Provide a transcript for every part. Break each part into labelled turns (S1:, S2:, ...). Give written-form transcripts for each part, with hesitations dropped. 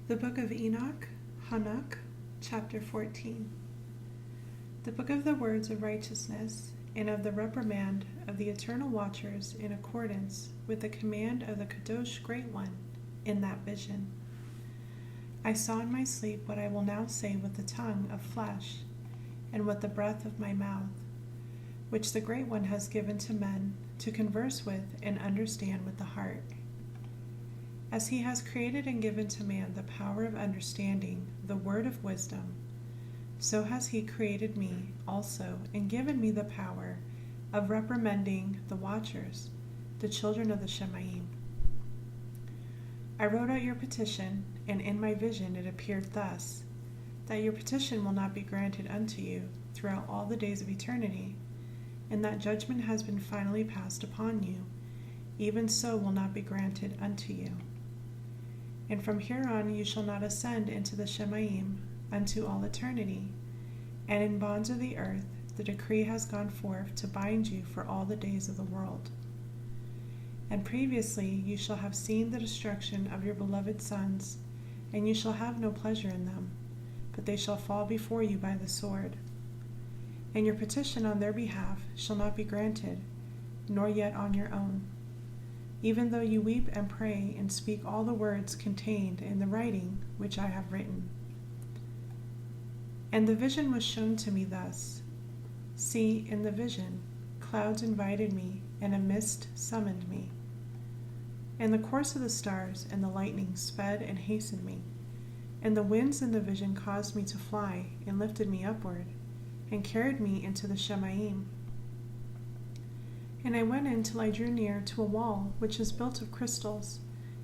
S1: The Book of Enoch, Hanok, Chapter 14. The Book of the Words of Righteousness, and of the reprimand of the eternal watchers in accordance with the command of the Kadosh Great One in that vision. I saw in my sleep what I will now say with the tongue of flesh, and with the breath of my mouth, which the Great One has given to men to converse with and understand with the heart. As he has created and given to man the power of understanding the word of wisdom, so has he created me also and given me the power of reprimanding the watchers, the children of the Shemaim. I wrote out your petition, and in my vision it appeared thus, that your petition will not be granted unto you throughout all the days of eternity, and that judgment has been finally passed upon you, even so will not be granted unto you. And from here on you shall not ascend into the Shemaim unto all eternity, and in bonds of the earth the decree has gone forth to bind you for all the days of the world. And previously you shall have seen the destruction of your beloved sons, and you shall have no pleasure in them, but they shall fall before you by the sword. And your petition on their behalf shall not be granted, nor yet on your own, even though you weep and pray and speak all the words contained in the writing which I have written. And the vision was shown to me thus. See, in the vision, clouds invited me, and a mist summoned me. And the course of the stars and the lightning sped and hastened me, and the winds in the vision caused me to fly and lifted me upward, and carried me into the Shemaim. And I went in till I drew near to a wall which is built of crystals,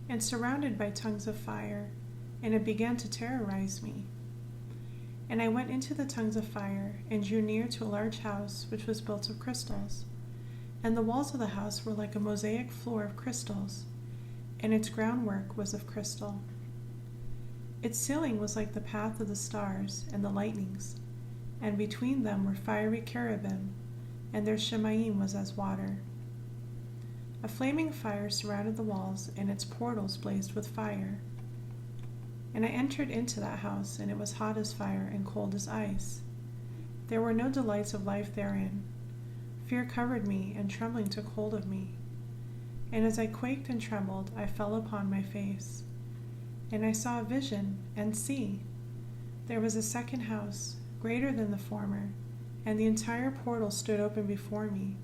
S1: and surrounded by tongues of fire, and it began to terrorize me. And I went into the tongues of fire, and drew near to a large house which was built of crystals, and the walls of the house were like a mosaic floor of crystals, and its groundwork was of crystal. Its ceiling was like the path of the stars and the lightnings, and between them were fiery cherubim, and their Shemaim was as water. A flaming fire surrounded the walls, and its portals blazed with fire. And I entered into that house, and it was hot as fire and cold as ice. There were no delights of life therein. Fear covered me, and trembling took hold of me. And as I quaked and trembled, I fell upon my face. And I saw a vision, and see, there was a second house, greater than the former, and the entire portal stood open before me,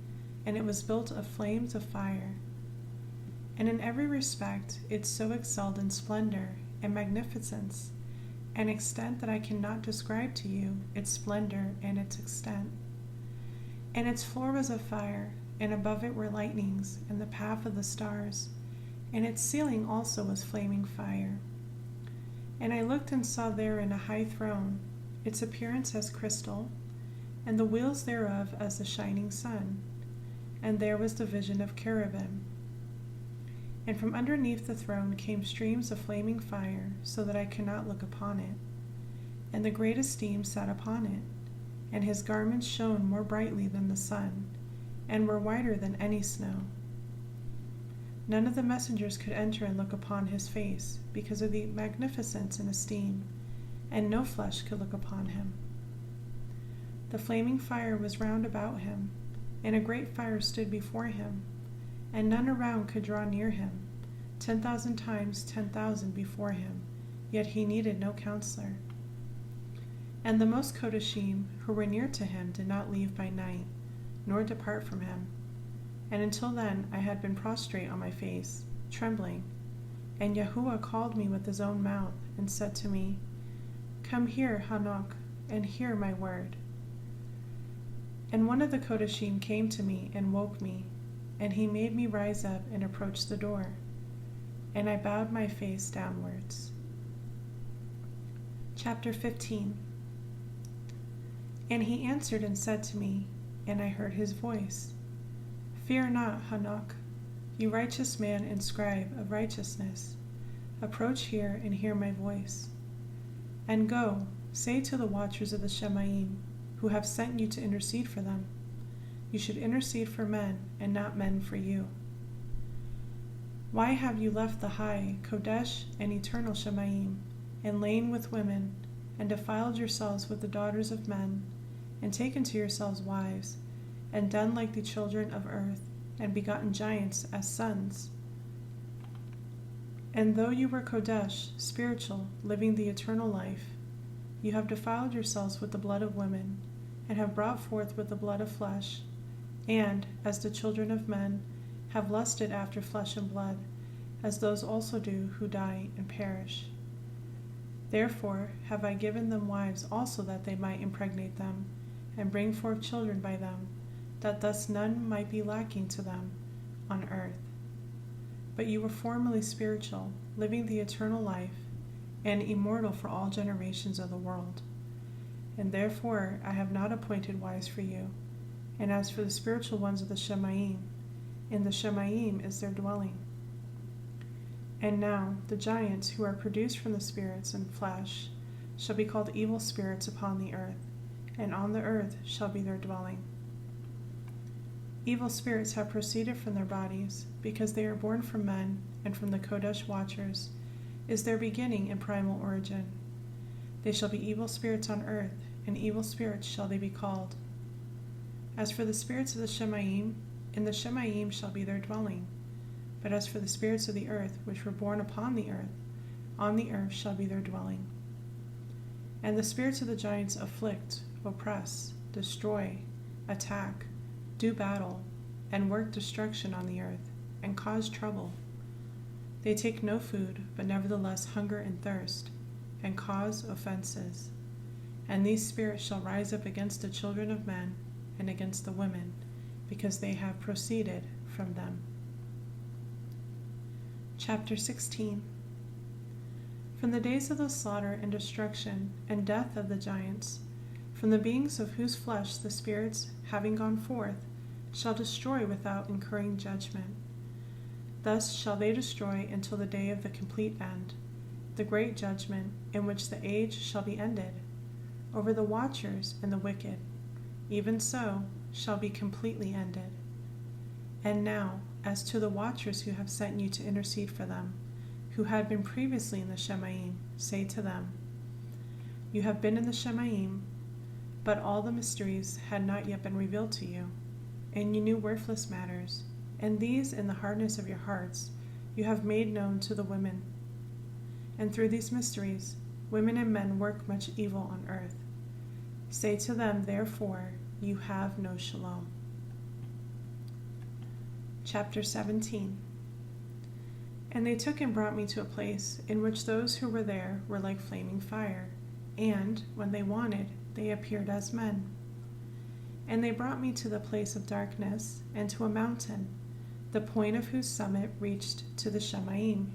S1: and it was built of flames of fire. And in every respect it so excelled in splendor and magnificence, an extent that I cannot describe to you its splendor and its extent. And its floor was of fire, and above it were lightnings and the path of the stars, and its ceiling also was flaming fire. And I looked and saw therein a high throne, its appearance as crystal, and the wheels thereof as the shining sun, and there was the vision of cherubim. And from underneath the throne came streams of flaming fire, so that I could not look upon it. And the great esteem sat upon it, and his garments shone more brightly than the sun, and were whiter than any snow. None of the messengers could enter and look upon his face, because of the magnificence and esteem, and no flesh could look upon him. The flaming fire was round about him, and a great fire stood before him, and none around could draw near him, 10,000 times 10,000 before him, yet he needed no counselor. And the most Kodashim who were near to him did not leave by night, nor depart from him. And until then I had been prostrate on my face, trembling, and Yahuwah called me with his own mouth, and said to me, Come here, Hanok, and hear my word. And one of the Kodashim came to me and woke me, and he made me rise up and approach the door, and I bowed my face downwards. Chapter 15. And he answered and said to me, and I heard his voice, Fear not, Hanok, you righteous man and scribe of righteousness. Approach here and hear my voice. And go, say to the watchers of the Shemaim, who have sent you to intercede for them, you should intercede for men, and not men for you. Why have you left the high, Kodesh, and eternal Shemaim, and lain with women, and defiled yourselves with the daughters of men, and taken to yourselves wives, and done like the children of earth, and begotten giants as sons. And though you were Kodesh, spiritual, living the eternal life, you have defiled yourselves with the blood of women, and have brought forth with the blood of flesh, and, as the children of men, have lusted after flesh and blood, as those also do who die and perish. Therefore have I given them wives also, that they might impregnate them, and bring forth children by them, that thus none might be lacking to them on earth. But you were formerly spiritual, living the eternal life, and immortal for all generations of the world. And therefore I have not appointed wives for you. And as for the spiritual ones of the Shemaim, in the Shemaim is their dwelling. And now the giants who are produced from the spirits and flesh shall be called evil spirits upon the earth, and on the earth shall be their dwelling. Evil spirits have proceeded from their bodies, because they are born from men, and from the Kodesh watchers is their beginning and primal origin. They shall be evil spirits on earth, and evil spirits shall they be called. As for the spirits of the Shemaim, in the Shemaim shall be their dwelling. But as for the spirits of the earth, which were born upon the earth shall be their dwelling. And the spirits of the giants afflict, oppress, destroy, attack, do battle, and work destruction on the earth, and cause trouble. They take no food, but nevertheless hunger and thirst, and cause offenses. And these spirits shall rise up against the children of men, and against the women, because they have proceeded from them. Chapter 16. From the days of the slaughter and destruction and death of the giants, from the beings of whose flesh the spirits, having gone forth, shall destroy without incurring judgment. Thus shall they destroy until the day of the complete end, the great judgment, in which the age shall be ended, over the watchers and the wicked, even so shall be completely ended. And now, as to the watchers who have sent you to intercede for them, who had been previously in the Shemaim, say to them, you have been in the Shemaim, but all the mysteries had not yet been revealed to you, and you knew worthless matters, and these in the hardness of your hearts you have made known to the women. And through these mysteries women and men work much evil on earth. Say to them, therefore, you have no shalom. Chapter 17. And they took and brought me to a place in which those who were there were like flaming fire, and, when they wanted, they appeared as men. And they brought me to the place of darkness, and to a mountain, the point of whose summit reached to the Shemaim.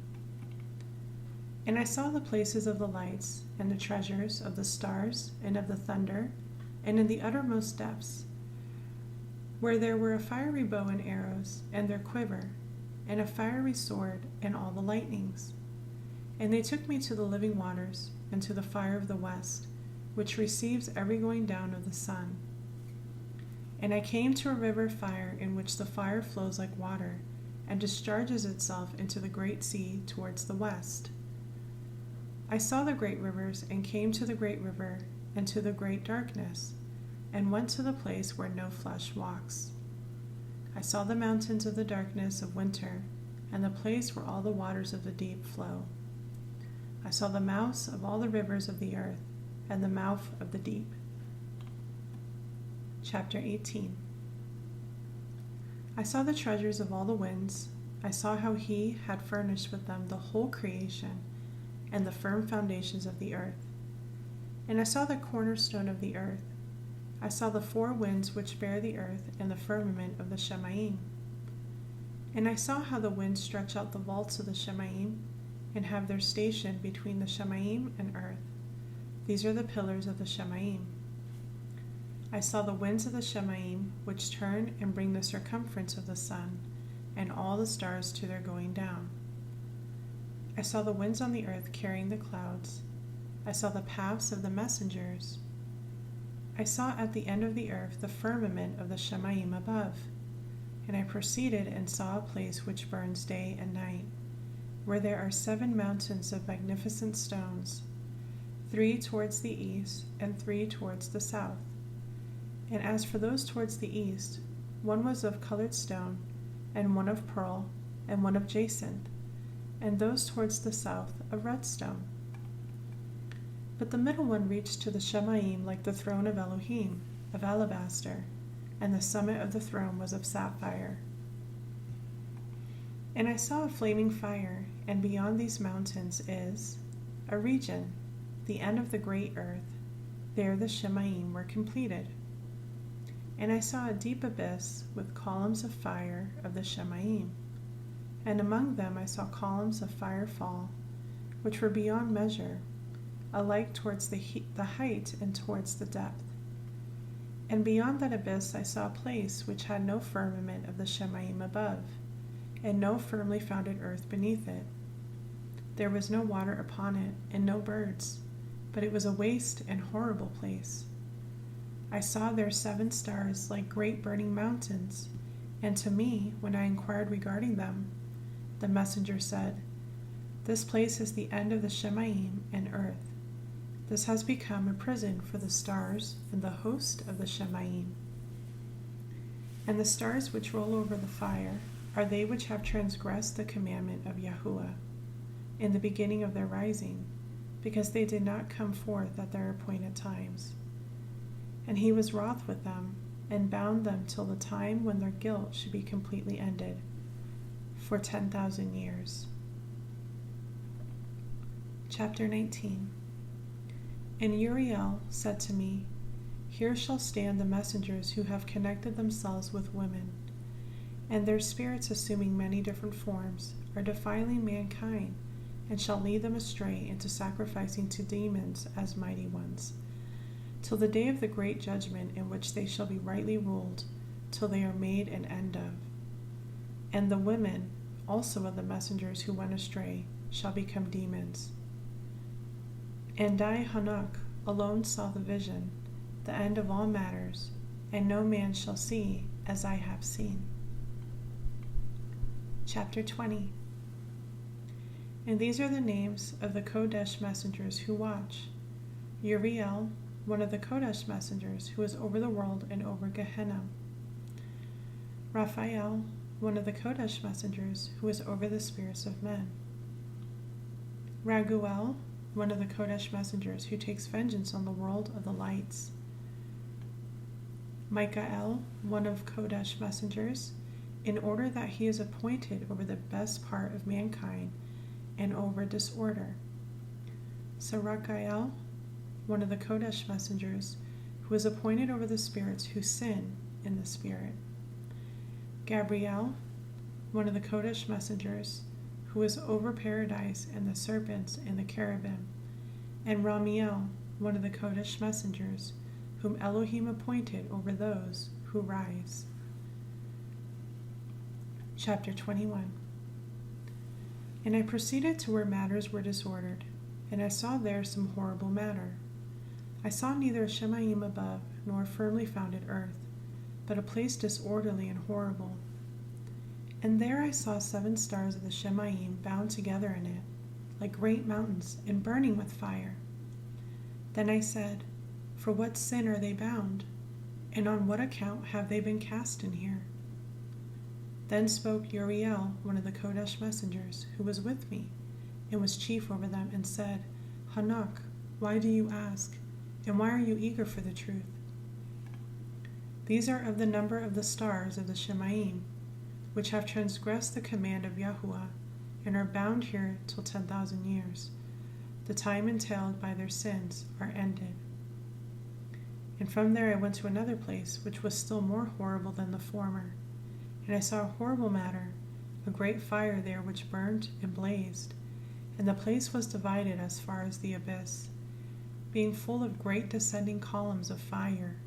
S1: And I saw the places of the lights, and the treasures of the stars, and of the thunder, and in the uttermost depths, where there were a fiery bow and arrows, and their quiver, and a fiery sword, and all the lightnings. And they took me to the living waters, and to the fire of the west, which receives every going down of the sun. And I came to a river of fire, in which the fire flows like water, and discharges itself into the great sea towards the west. I saw the great rivers, and came to the great river, and to the great darkness, and went to the place where no flesh walks. I saw the mountains of the darkness of winter, and the place where all the waters of the deep flow. I saw the mouths of all the rivers of the earth, and the mouth of the deep. Chapter 18. I saw the treasures of all the winds. I saw how he had furnished with them the whole creation, and the firm foundations of the earth. And I saw the cornerstone of the earth. I saw the four winds which bear the earth, and the firmament of the Shemaim. And I saw how the winds stretch out the vaults of the Shemaim, and have their station between the Shemaim and earth. These are the pillars of the Shemaim. I saw the winds of the Shemaim, which turn and bring the circumference of the sun, and all the stars to their going down. I saw the winds on the earth carrying the clouds. I saw the paths of the messengers. I saw at the end of the earth the firmament of the Shemaim above. And I proceeded and saw a place which burns day and night, where there are 7 mountains of magnificent stones, 3 towards the east, and 3 towards the south. And as for those towards the east, one was of colored stone, and one of pearl, and one of jacinth, and those towards the south of red stone. But the middle one reached to the Shemaim like the throne of Elohim, of alabaster, and the summit of the throne was of sapphire. And I saw a flaming fire, and beyond these mountains is a region, the end of the great earth. There the Shemaim were completed. And I saw a deep abyss with columns of fire of the Shemaim, and among them I saw columns of fire fall, which were beyond measure, alike towards the height and towards the depth. And beyond that abyss I saw a place which had no firmament of the Shemaim above, and no firmly founded earth beneath it. There was no water upon it, and no birds, but it was a waste and horrible place. I saw there 7 stars like great burning mountains, and to me, when I inquired regarding them, the messenger said, "This place is the end of the Shemaim and earth. This has become a prison for the stars and the host of the Shemaim. And the stars which roll over the fire are they which have transgressed the commandment of Yahuwah in the beginning of their rising, because they did not come forth at their appointed times. And he was wroth with them, and bound them till the time when their guilt should be completely ended, for 10,000 years. Chapter 19. And Uriel said to me, Here shall stand the messengers who have connected themselves with women, and their spirits, assuming many different forms, are defiling mankind, and shall lead them astray into sacrificing to demons as mighty ones, till the day of the great judgment, in which they shall be rightly ruled, till they are made an end of. And the women also of the messengers who went astray shall become demons. And I, Hanok, alone saw the vision, the end of all matters, and no man shall see as I have seen. Chapter 20. And these are the names of the Kodesh messengers who watch: Uriel, one of the Kodesh messengers, who is over the world and over Gehenna; Raphael, one of the Kodesh messengers, who is over the spirits of men; Raguel, one of the Kodesh messengers, who takes vengeance on the world of the lights; Michael, one of Kodesh messengers, in order that he is appointed over the best part of mankind and over disorder; Sarachiel, one of the Kodesh messengers, who is appointed over the spirits who sin in the spirit; Gabriel, one of the Kodesh messengers, who is over paradise and the serpents and the cherubim; and Ramiel, one of the Kodesh messengers, whom Elohim appointed over those who rise. Chapter 21. And I proceeded to where matters were disordered, and I saw there some horrible matter. I saw neither a Shemaim above, nor a firmly founded earth, but a place disorderly and horrible. And there I saw 7 stars of the Shemaim bound together in it, like great mountains, and burning with fire. Then I said, For what sin are they bound? And on what account have they been cast in here? Then spoke Uriel, one of the Kodesh messengers, who was with me, and was chief over them, and said, Hanok, why do you ask? And why are you eager for the truth? These are of the number of the stars of the Shemaim, which have transgressed the command of Yahuwah, and are bound here till 10,000 years. The time entailed by their sins are ended. And from there I went to another place, which was still more horrible than the former. And I saw a horrible matter, a great fire there which burned and blazed, and the place was divided as far as the abyss, being full of great descending columns of fire.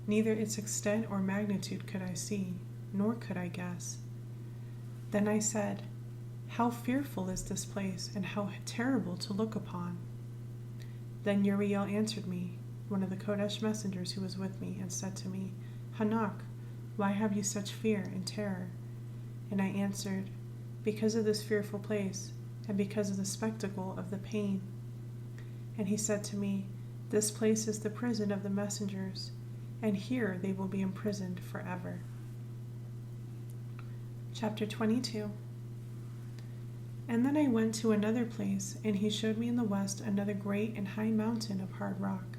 S1: Neither its extent or magnitude could I see, nor could I guess. Then I said, How fearful is this place, and how terrible to look upon! Then Uriel answered me, one of the Kodesh messengers who was with me, and said to me, Hanok, why have you such fear and terror? And I answered, Because of this fearful place, and because of the spectacle of the pain. And he said to me, "This place is the prison of the messengers, and here they will be imprisoned forever." Chapter 22. And then I went to another place, and he showed me in the west another great and high mountain of hard rock.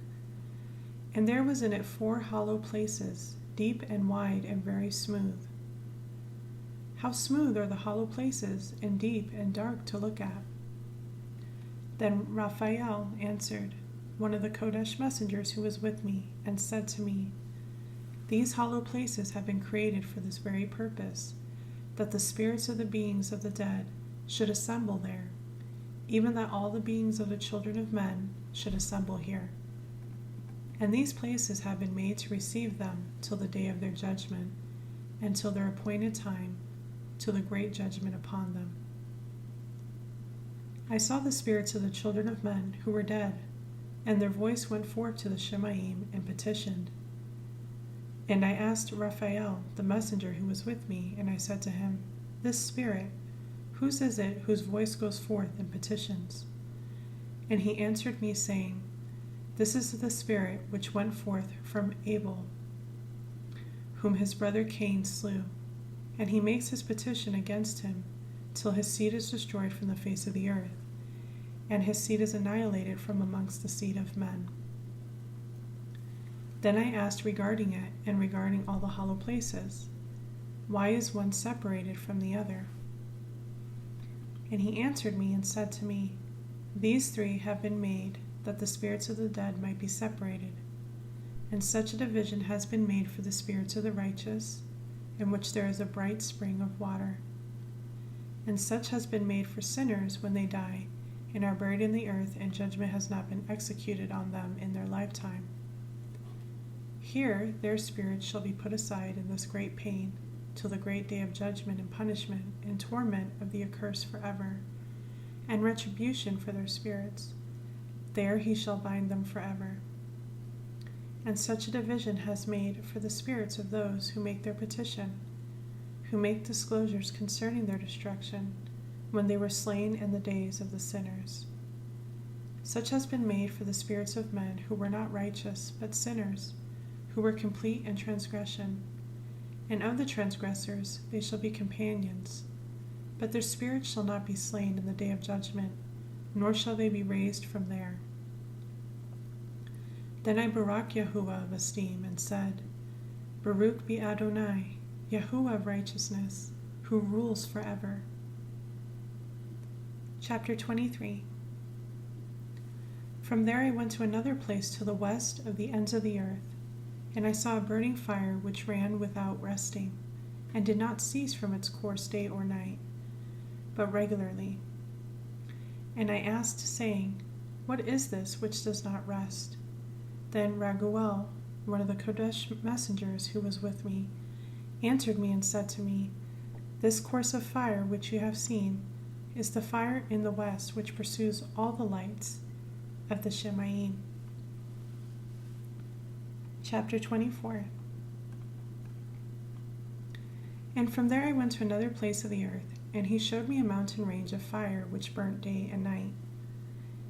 S1: And there was in it 4 hollow places, deep and wide and very smooth. How smooth are the hollow places, and deep and dark to look at! Then Raphael answered, one of the Kodesh messengers who was with me, and said to me, "These hollow places have been created for this very purpose, that the spirits of the beings of the dead should assemble there, even that all the beings of the children of men should assemble here. And these places have been made to receive them till the day of their judgment, and till their appointed time, till the great judgment upon them." I saw the spirits of the children of men who were dead, and their voice went forth to the Shemaim and petitioned. And I asked Raphael, the messenger who was with me, and I said to him, "This spirit, whose is it whose voice goes forth and petitions?" And he answered me, saying, "This is the spirit which went forth from Abel, whom his brother Cain slew, and he makes his petition against him, till his seed is destroyed from the face of the earth, and his seed is annihilated from amongst the seed of men." Then I asked regarding it, and regarding all the hollow places, "Why is one separated from the other?" And he answered me and said to me, "These 3 have been made, that the spirits of the dead might be separated, and such a division has been made for the spirits of the righteous, in which there is a bright spring of water. And such has been made for sinners when they die, and are buried in the earth, and judgment has not been executed on them in their lifetime. Here their spirits shall be put aside in this great pain, till the great day of judgment and punishment and torment of the accursed forever, and retribution for their spirits. There he shall bind them forever. And such a division has made for the spirits of those who make their petition, who make disclosures concerning their destruction, when they were slain in the days of the sinners. Such has been made for the spirits of men who were not righteous, but sinners, who were complete in transgression. And of the transgressors they shall be companions, but their spirits shall not be slain in the day of judgment, nor shall they be raised from there. Then I Barak Yahuwah of esteem, and said, "Baruch be Adonai, Yahuwah of righteousness, who rules forever." Chapter 23. From there I went to another place to the west of the ends of the earth, and I saw a burning fire which ran without resting, and did not cease from its course day or night, but regularly. And I asked, saying, "What is this which does not rest?" Then Raguel, one of the Kodesh messengers who was with me, answered me and said to me, "This course of fire which you have seen is the fire in the west which pursues all the lights of the Shemaim." Chapter 24. And from there I went to another place of the earth, and he showed me a mountain range of fire which burnt day and night.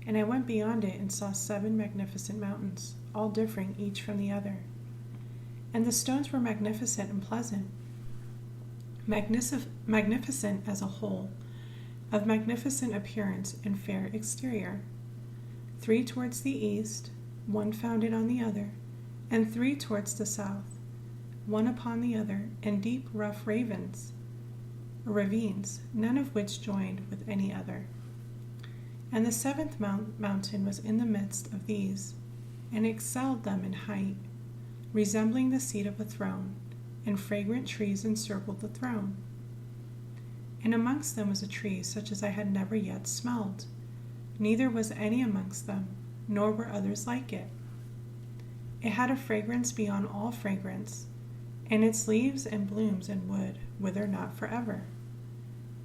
S1: And I went beyond it and saw 7 magnificent mountains, all differing each from the other. And the stones were magnificent and pleasant, magnificent as a whole, of magnificent appearance and fair exterior. 3 towards the east, 1 founded on the other, and 3 towards the south, 1 upon the other, and deep rough ravines, none of which joined with any other. And the 7th mountain was in the midst of these, and excelled them in height, resembling the seat of a throne, and fragrant trees encircled the throne. And amongst them was a tree such as I had never yet smelled, neither was any amongst them, nor were others like it. It had a fragrance beyond all fragrance, and its leaves and blooms and wood wither not forever.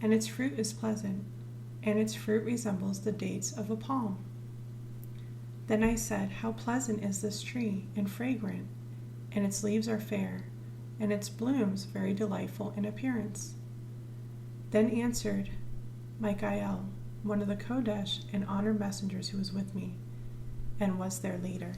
S1: And its fruit is pleasant, and its fruit resembles the dates of a palm. Then I said, "How pleasant is this tree, and fragrant, and its leaves are fair, and its blooms very delightful in appearance." Then answered Michael, one of the Kodesh and honored messengers who was with me, and was their leader.